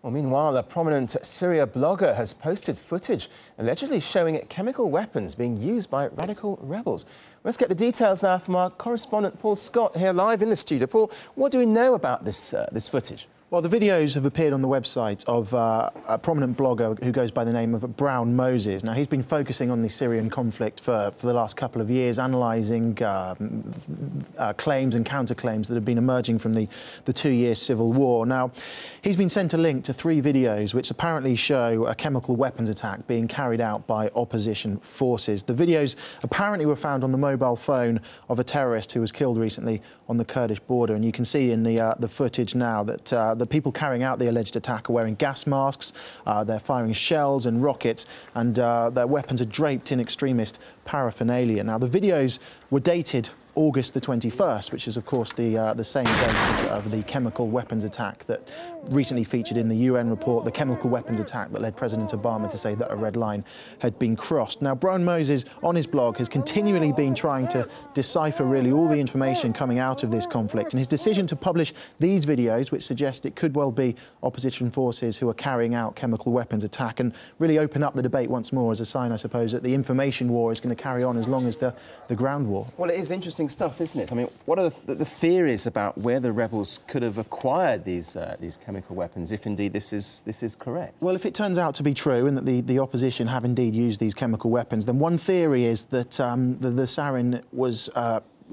Well, meanwhile, a prominent Syria blogger has posted footage allegedly showing chemical weapons being used by radical rebels. Let's get the details now from our correspondent Paul Scott here live in the studio. Paul, what do we know about this footage? Well, the videos have appeared on the website of a prominent blogger who goes by the name of Brown Moses. Now, he's been focusing on the Syrian conflict for the last couple of years, analysing claims and counterclaims that have been emerging from the 2-year civil war. Now, he's been sent a link to 3 videos which apparently show a chemical weapons attack being carried out by opposition forces. The videos apparently were found on the mobile phone of a terrorist who was killed recently on the Kurdish border, and you can see in the footage now that the people carrying out the alleged attack are wearing gas masks, they're firing shells and rockets, and their weapons are draped in extremist paraphernalia. Now, the videos were dated August the 21st, which is, of course, the same date of the chemical weapons attack that recently featured in the UN report, the chemical weapons attack that led President Obama to say that a red line had been crossed. Now, Brown Moses, on his blog, has continually been trying to decipher really all the information coming out of this conflict, and his decision to publish these videos, which suggest it could well be opposition forces who are carrying out chemical weapons attack, and really open up the debate once more as a sign, I suppose, that the information war is going to carry on as long as the ground war. Well, it is interesting stuff, isn't it? I mean, what are the theories about where the rebels could have acquired these chemical weapons, if indeed this is correct? Well, if it turns out to be true and that the opposition have indeed used these chemical weapons, then one theory is that the sarin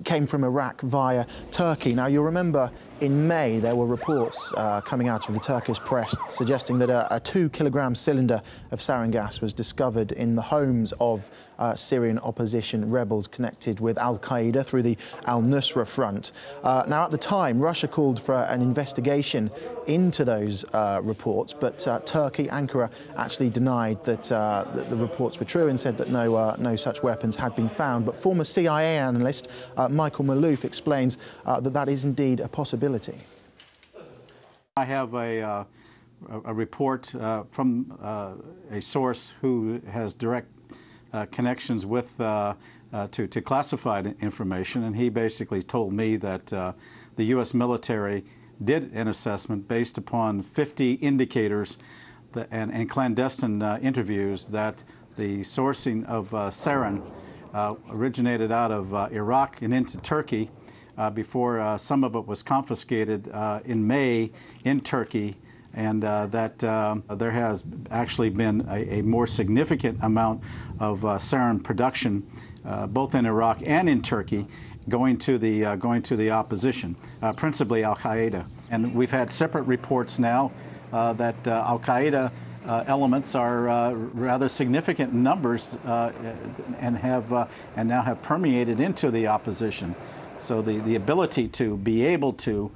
came from Iraq via Turkey. Now, you'll remember in May there were reports coming out of the Turkish press suggesting that a 2-kilogram cylinder of sarin gas was discovered in the homes of Syrian opposition rebels connected with al-Qaeda through the al-Nusra Front. Now, at the time, Russia called for an investigation into those reports, but Turkey, Ankara, actually denied that the reports were true and said that no such weapons had been found. But former CIA analyst Michael Malouf explains that is indeed a possibility. I have a report from a source who has direct connections with to classified information, and he basically told me that the U.S. military did an assessment based upon 50 indicators and clandestine interviews that the sourcing of sarin originated out of Iraq and into Turkey before some of it was confiscated in May in Turkey, and that there has actually been a more significant amount of sarin production both in Iraq and in Turkey going to the opposition, principally al-Qaeda. And we've had separate reports now that al-Qaeda elements are rather significant numbers and now have permeated into the opposition. So the ability to be able to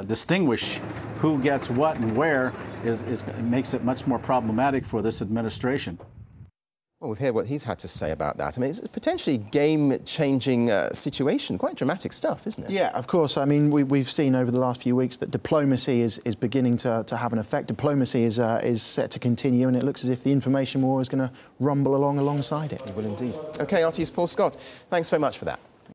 distinguish who gets what and where makes it much more problematic for this administration. Well, we've heard what he's had to say about that. I mean, it's a potentially game-changing situation. Quite dramatic stuff, isn't it? Yeah, of course. I mean, we've seen over the last few weeks that diplomacy is beginning to have an effect. Diplomacy is set to continue, and it looks as if the information war is going to rumble alongside it. It will indeed. OK, RT's Paul Scott, thanks very much for that.